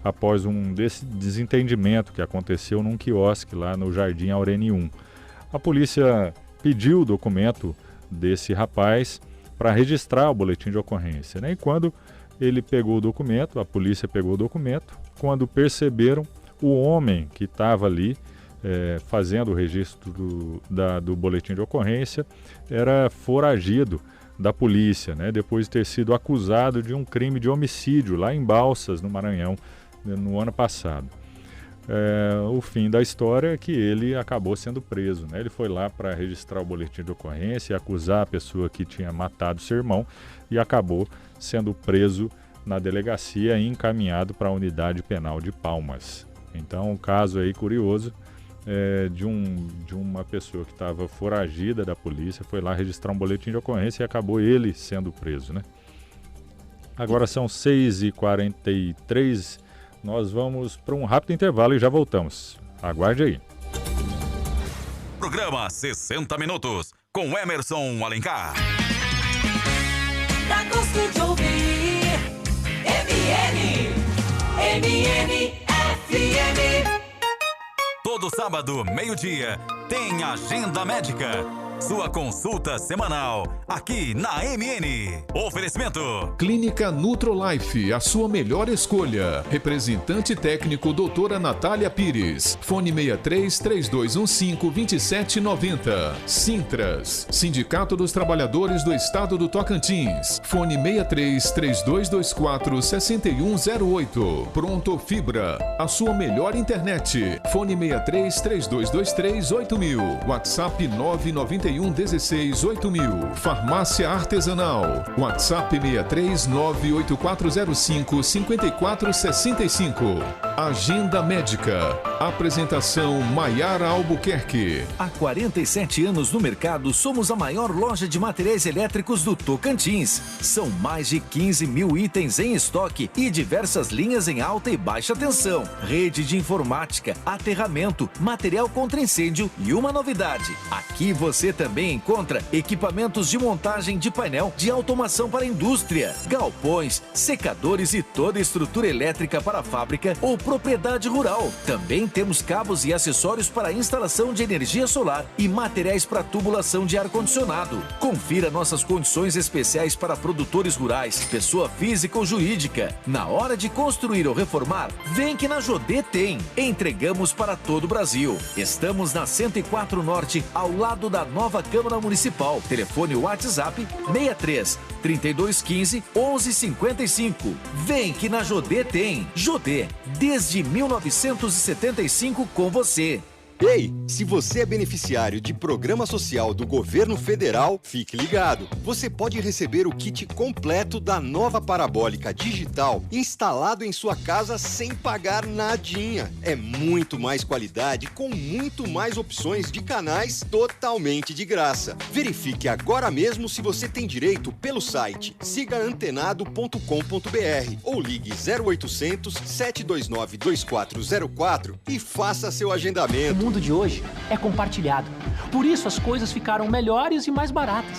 após um desentendimento que aconteceu num quiosque lá no Jardim Aurene 1. A polícia pediu o documento desse rapaz para registrar o boletim de ocorrência, né? E quando ele pegou o documento, a polícia pegou o documento, quando perceberam o homem que estava ali fazendo o registro do boletim de ocorrência era foragido da polícia, né? Depois de ter sido acusado de um crime de homicídio lá em Balsas, no Maranhão, no ano passado. O fim da história é que ele acabou sendo preso, né? Ele foi lá para registrar o boletim de ocorrência e acusar a pessoa que tinha matado seu irmão e acabou sendo preso na delegacia e encaminhado para a unidade penal de Palmas. Então, um caso aí curioso de uma pessoa que estava foragida da polícia, foi lá registrar um boletim de ocorrência e acabou ele sendo preso, né? Agora são 6h43. Nós vamos para um rápido intervalo e já voltamos. Aguarde aí. Programa 60 Minutos, com Emerson Alencar. Dá gosto de ouvir. MN FM. Todo sábado, meio-dia, tem Agenda Médica. Sua consulta semanal, aqui na MN. Oferecimento. Clínica Nutrolife, a sua melhor escolha. Representante técnico, doutora Natália Pires. Fone 63-3215-2790. Sintras, Sindicato dos Trabalhadores do Estado do Tocantins. Fone 63-3224-6108. Pronto Fibra, a sua melhor internet. Fone 63-3223-8000. WhatsApp 991-16-8000. Farmácia Artesanal. WhatsApp 63-98405-5465. Agenda Médica. Apresentação Maiara Albuquerque. Há 47 anos no mercado, somos a maior loja de materiais elétricos do Tocantins. São mais de 15 mil itens em estoque e diversas linhas em alta e baixa tensão. Rede de informática, aterramento, material contra incêndio e uma novidade. Aqui você também encontra equipamentos de montagem de painel de automação para a indústria, galpões, secadores e toda a estrutura elétrica para a fábrica ou propriedade rural. Também temos cabos e acessórios para a instalação de energia solar e materiais para tubulação de ar-condicionado. Confira nossas condições especiais para produtores rurais, pessoa física ou jurídica. Na hora de construir ou reformar, vem que na Jodê tem. Entregamos para todo o Brasil. Estamos na 104 Norte, ao lado da nova Câmara Municipal. Telefone WhatsApp 63 3215 1155. Vem que na Jodê tem. Jodê, desde 1975 com você. Ei, se você é beneficiário de programa social do governo federal, fique ligado. Você pode receber o kit completo da nova parabólica digital instalado em sua casa sem pagar nadinha. É muito mais qualidade com muito mais opções de canais totalmente de graça. Verifique agora mesmo se você tem direito pelo site sigaantenado.com.br ou ligue 0800 729 2404 e faça seu agendamento. O mundo de hoje é compartilhado. Por isso as coisas ficaram melhores e mais baratas.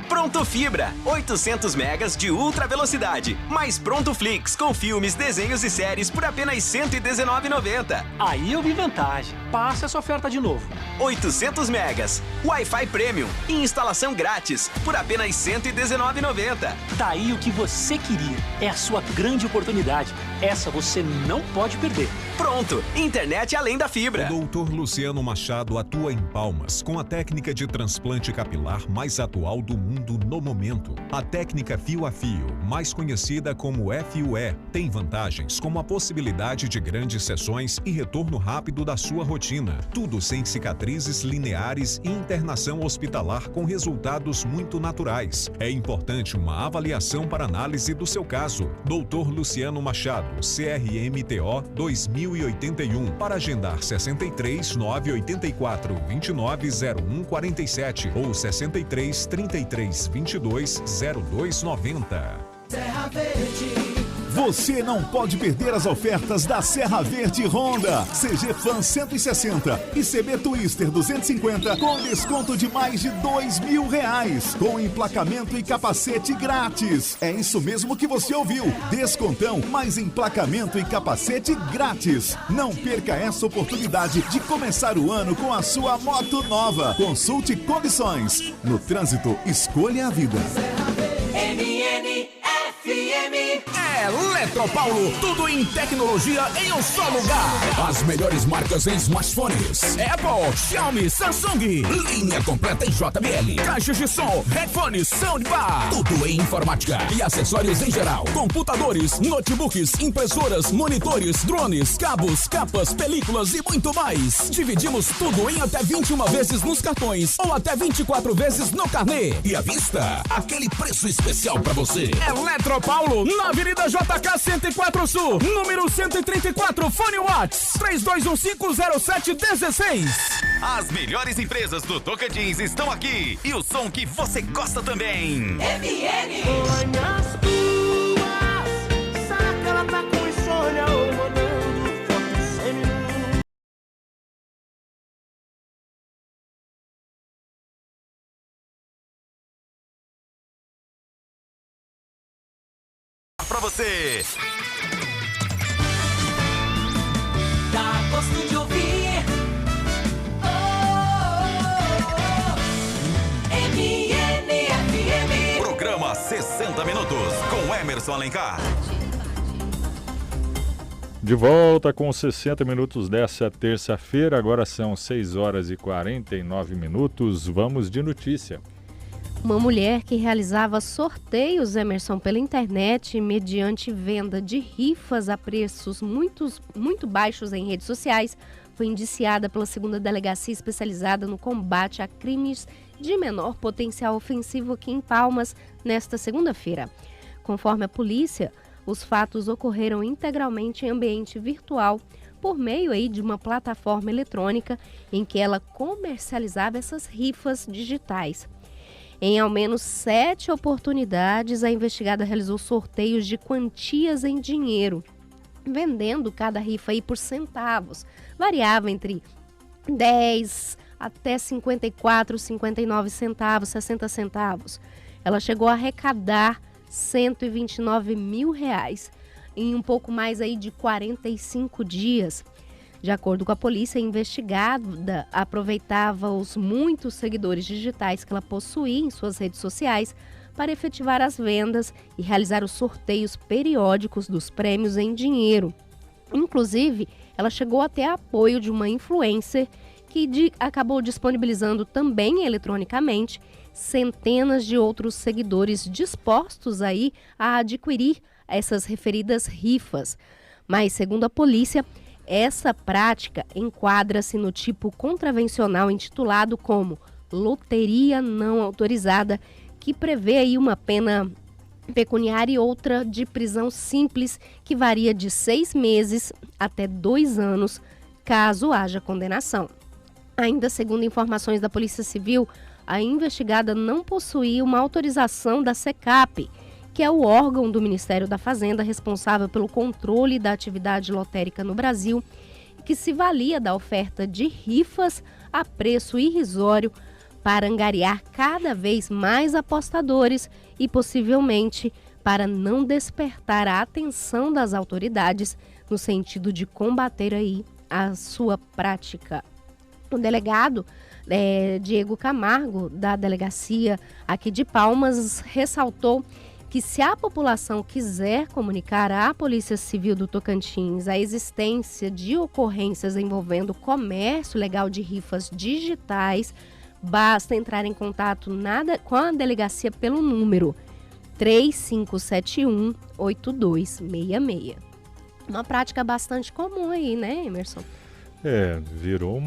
Pronto Fibra, 800 megas de ultra velocidade, mais Pronto Flix com filmes, desenhos e séries por apenas R$ 119,90. Aí eu vi vantagem. Passa essa oferta de novo. 800 megas, Wi-Fi Premium e instalação grátis por apenas R$ 119,90. Daí o que você queria. É a sua grande oportunidade. Essa você não pode perder. Pronto, internet além da fibra. O Dr. Luciano Machado atua em Palmas com a técnica de transplante capilar mais atual do mundo no momento. A técnica fio a fio, mais conhecida como FUE, tem vantagens como a possibilidade de grandes sessões e retorno rápido da sua rotina. Tudo sem cicatrizes lineares e internação hospitalar com resultados muito naturais. É importante uma avaliação para análise do seu caso. Dr. Luciano Machado, CRMTO 2081, para agendar 63 984 29 01 47 ou 63 33 22 02 90. Serra Verde. Você não pode perder as ofertas da Serra Verde Honda. CG Fan 160 e CB Twister 250 com desconto de mais de R$2.000, com emplacamento e capacete grátis. É isso mesmo que você ouviu. Descontão mais emplacamento e capacete grátis. Não perca essa oportunidade de começar o ano com a sua moto nova. Consulte condições. No trânsito, escolha a vida. Eletropaulo, tudo em tecnologia em um só lugar. As melhores marcas em smartphones: Apple, Xiaomi, Samsung. Linha completa em JBL, caixas de som, headphones, soundbar. Tudo em informática e acessórios em geral. Computadores, notebooks, impressoras, monitores, drones, cabos, capas, películas e muito mais. Dividimos tudo em até 21 vezes nos cartões ou até 24 vezes no carnê. E à vista, aquele preço especial pra você. Eletropaulo, na Avenida JK 104 Sul, número 134, fone Whats 32150716. As melhores empresas do Tocantins estão aqui e o som que você gosta também. MN. Será que ela tá com insônia ou mandando foto semi-nu? Pra você. Dá gosto de ouvir. MNFM. Programa 60 Minutos com Emerson Alencar. De volta com 60 minutos dessa terça-feira. Agora são 6 horas e 49 minutos. Vamos de notícia. Uma mulher que realizava sorteios, Emerson, pela internet, mediante venda de rifas a preços muito baixos em redes sociais, foi indiciada pela 2ª Delegacia Especializada no Combate a Crimes de Menor Potencial Ofensivo aqui em Palmas, nesta segunda-feira. Conforme a polícia, os fatos ocorreram integralmente em ambiente virtual, por meio aí de uma plataforma eletrônica em que ela comercializava essas rifas digitais. Em ao menos 7 oportunidades, a investigada realizou sorteios de quantias em dinheiro, vendendo cada rifa aí por centavos. Variava entre 10 até 54, 59 centavos, 60 centavos. Ela chegou a arrecadar R$129 mil em um pouco mais aí de 45 dias. De acordo com a polícia, a investigada aproveitava os muitos seguidores digitais que ela possuía em suas redes sociais para efetivar as vendas e realizar os sorteios periódicos dos prêmios em dinheiro. Inclusive, ela chegou a ter apoio de uma influencer que acabou disponibilizando também eletronicamente centenas de outros seguidores dispostos aí a adquirir essas referidas rifas. Mas, segundo a polícia, essa prática enquadra-se no tipo contravencional intitulado como loteria não autorizada, que prevê aí uma pena pecuniária e outra de prisão simples, que varia de 6 meses até 2 anos, caso haja condenação. Ainda segundo informações da Polícia Civil, a investigada não possuía uma autorização da SECAP, que é o órgão do Ministério da Fazenda responsável pelo controle da atividade lotérica no Brasil, que se valia da oferta de rifas a preço irrisório para angariar cada vez mais apostadores e possivelmente para não despertar a atenção das autoridades no sentido de combater aí a sua prática. O delegado Diego Camargo, da delegacia aqui de Palmas, ressaltou que se a população quiser comunicar à Polícia Civil do Tocantins a existência de ocorrências envolvendo comércio legal de rifas digitais, basta entrar em contato com a delegacia pelo número 3571-8266. Uma prática bastante comum aí, né, Emerson? Virou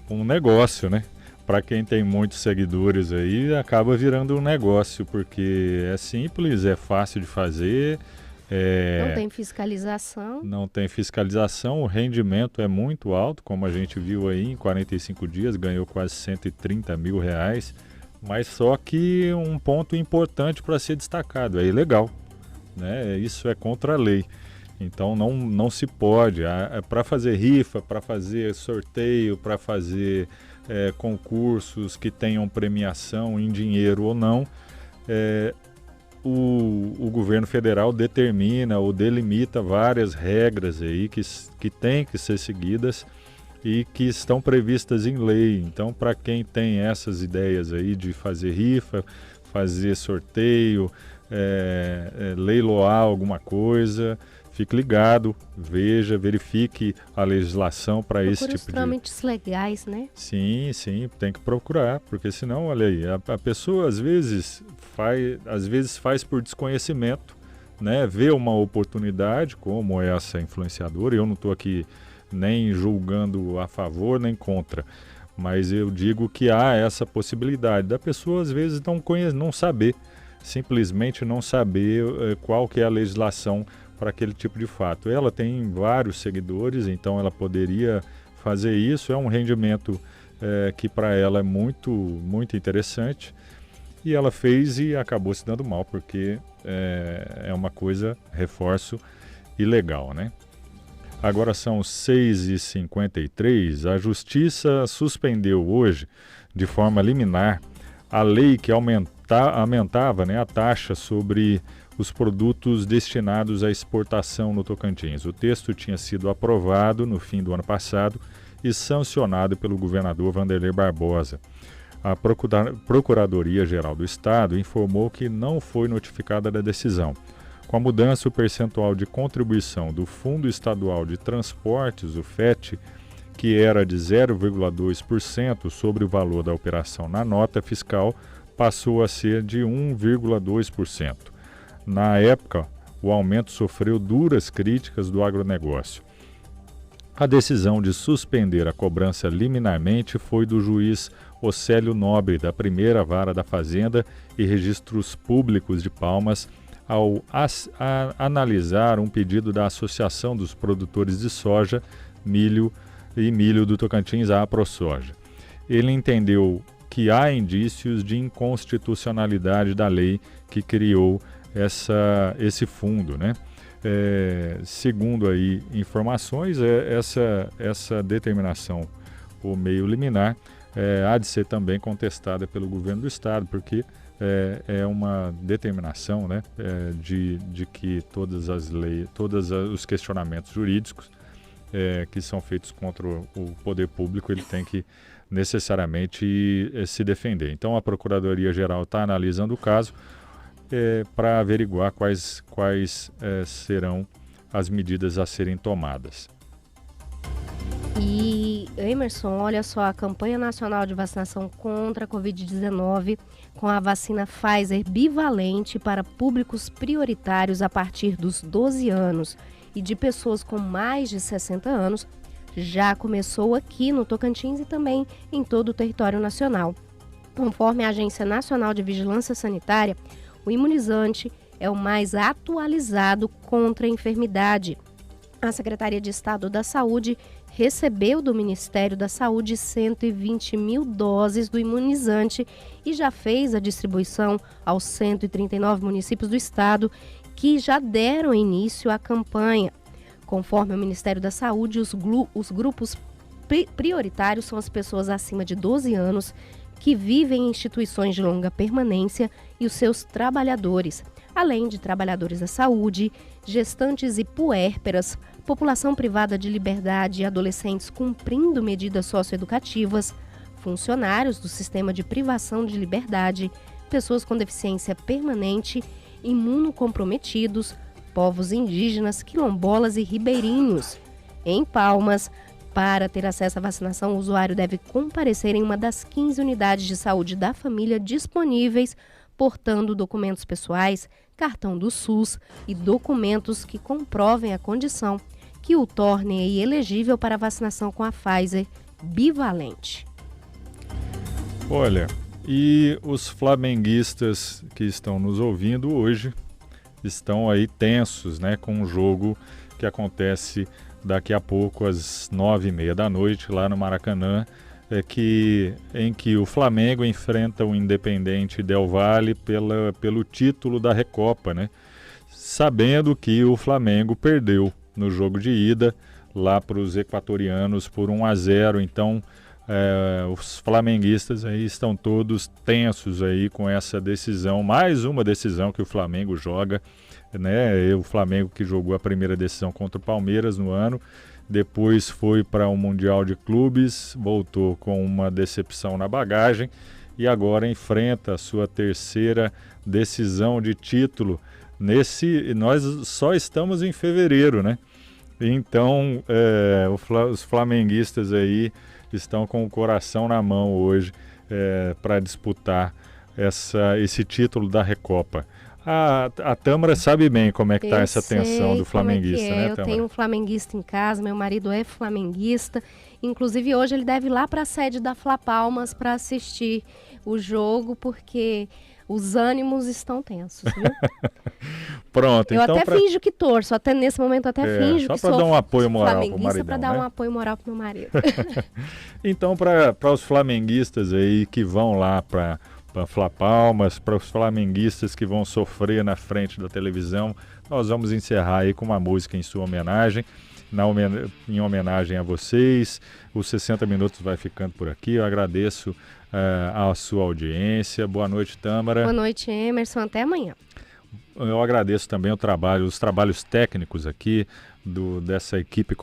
um negócio, né? Para quem tem muitos seguidores aí, acaba virando um negócio, porque é simples, é fácil de fazer. Não tem fiscalização. Não tem fiscalização, o rendimento é muito alto, como a gente viu aí, em 45 dias ganhou quase R$130 mil, mas só que um ponto importante para ser destacado, é ilegal, né? Isso é contra a lei. Então não se pode, para fazer rifa, para fazer sorteio, para fazer concursos que tenham premiação em dinheiro ou não, o governo federal determina ou delimita várias regras aí que têm que ser seguidas e que estão previstas em lei. Então, para quem tem essas ideias aí de fazer rifa, fazer sorteio, leiloar alguma coisa, fique ligado, verifique a legislação para esse tipo de... Procure os trâmites legais, né? Sim, tem que procurar, porque senão, olha aí, a pessoa às vezes faz por desconhecimento, né? Vê uma oportunidade, como essa influenciadora, eu não estou aqui nem julgando a favor nem contra, mas eu digo que há essa possibilidade da pessoa às vezes não saber, simplesmente não saber qual que é a legislação para aquele tipo de fato. Ela tem vários seguidores, então ela poderia fazer isso, é um rendimento que para ela é muito, muito interessante, e ela fez e acabou se dando mal, porque é uma coisa, reforço, ilegal, né? Agora são 6h53, a Justiça suspendeu hoje, de forma liminar, a lei que aumentava, né, a taxa sobre os produtos destinados à exportação no Tocantins. O texto tinha sido aprovado no fim do ano passado e sancionado pelo governador Wanderlei Barbosa. A Procuradoria-Geral do Estado informou que não foi notificada da decisão. Com a mudança, o percentual de contribuição do Fundo Estadual de Transportes, o FET, que era de 0,2% sobre o valor da operação na nota fiscal, passou a ser de 1,2%. Na época, o aumento sofreu duras críticas do agronegócio. A decisão de suspender a cobrança liminarmente foi do juiz Océlio Nobre, da Primeira Vara da Fazenda e Registros Públicos de Palmas, ao analisar um pedido da Associação dos Produtores de Soja, Milho do Tocantins, a AproSoja. Ele entendeu que há indícios de inconstitucionalidade da lei que criou esse fundo, né? Segundo aí informações, essa determinação o meio liminar, há de ser também contestada pelo governo do estado, porque é uma determinação, né, de que todas as leis, todos os questionamentos jurídicos que são feitos contra o poder público, ele tem que necessariamente se defender. Então a Procuradoria-Geral está analisando o caso para averiguar quais serão as medidas a serem tomadas. E, Emerson, olha só, a campanha nacional de vacinação contra a Covid-19 com a vacina Pfizer bivalente para públicos prioritários a partir dos 12 anos e de pessoas com mais de 60 anos já começou aqui no Tocantins e também em todo o território nacional. Conforme a Agência Nacional de Vigilância Sanitária, o imunizante é o mais atualizado contra a enfermidade. A Secretaria de Estado da Saúde recebeu do Ministério da Saúde 120 mil doses do imunizante e já fez a distribuição aos 139 municípios do estado que já deram início à campanha. Conforme o Ministério da Saúde, os grupos prioritários são as pessoas acima de 12 anos que vivem em instituições de longa permanência e os seus trabalhadores, além de trabalhadores da saúde, gestantes e puérperas, população privada de liberdade e adolescentes cumprindo medidas socioeducativas, funcionários do sistema de privação de liberdade, pessoas com deficiência permanente, imunocomprometidos, povos indígenas, quilombolas e ribeirinhos. Em Palmas, para ter acesso à vacinação, o usuário deve comparecer em uma das 15 unidades de saúde da família disponíveis, portando documentos pessoais, cartão do SUS e documentos que comprovem a condição que o tornem elegível para a vacinação com a Pfizer bivalente. Olha, e os flamenguistas que estão nos ouvindo hoje estão aí tensos, né, com um jogo que acontece daqui a pouco às 9h30 da noite lá no Maracanã, em que o Flamengo enfrenta o Independente Del Valle pelo título da Recopa, né? Sabendo que o Flamengo perdeu no jogo de ida lá para os equatorianos por 1-0, então os flamenguistas aí estão todos tensos aí com essa decisão, mais uma decisão que o Flamengo joga, né? O Flamengo que jogou a primeira decisão contra o Palmeiras no ano, depois foi para o Mundial de Clubes, voltou com uma decepção na bagagem e agora enfrenta a sua terceira decisão de título. Nós só estamos em fevereiro, né? Então os flamenguistas aí estão com o coração na mão hoje para disputar esse título da Recopa. A Tâmara sabe bem como é que está essa tensão do flamenguista, né, Tâmara? Eu tenho um flamenguista em casa, meu marido é flamenguista. Inclusive hoje ele deve ir lá para a sede da Fla Palmas para assistir o jogo, porque os ânimos estão tensos, viu? Pronto, eu então... até finjo que torço, até nesse momento até finjo que sou dar um apoio moral pro maridão, só para dar um apoio moral pro meu marido. Então, para os flamenguistas aí que vão lá para Fla Palmas, para os flamenguistas que vão sofrer na frente da televisão, nós vamos encerrar aí com uma música em sua homenagem, em homenagem a vocês. Os 60 Minutos vai ficando por aqui. Eu agradeço a sua audiência. Boa noite, Tâmara. Boa noite, Emerson. Até amanhã. Eu agradeço também os trabalhos técnicos aqui dessa equipe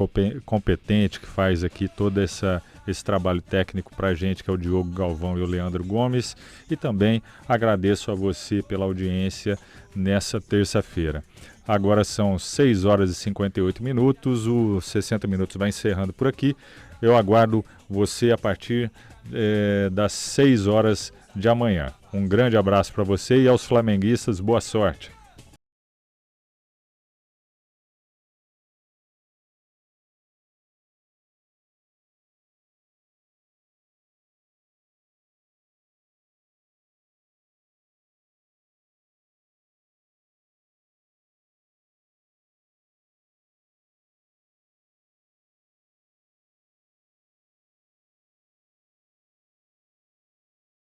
competente que faz aqui todo esse trabalho técnico para a gente, que é o Diogo Galvão e o Leandro Gomes. E também agradeço a você pela audiência nessa terça-feira. Agora são 6h58, o 60 Minutos vai encerrando por aqui. Eu aguardo você a partir das 6 horas de amanhã. Um grande abraço para você e aos flamenguistas, boa sorte.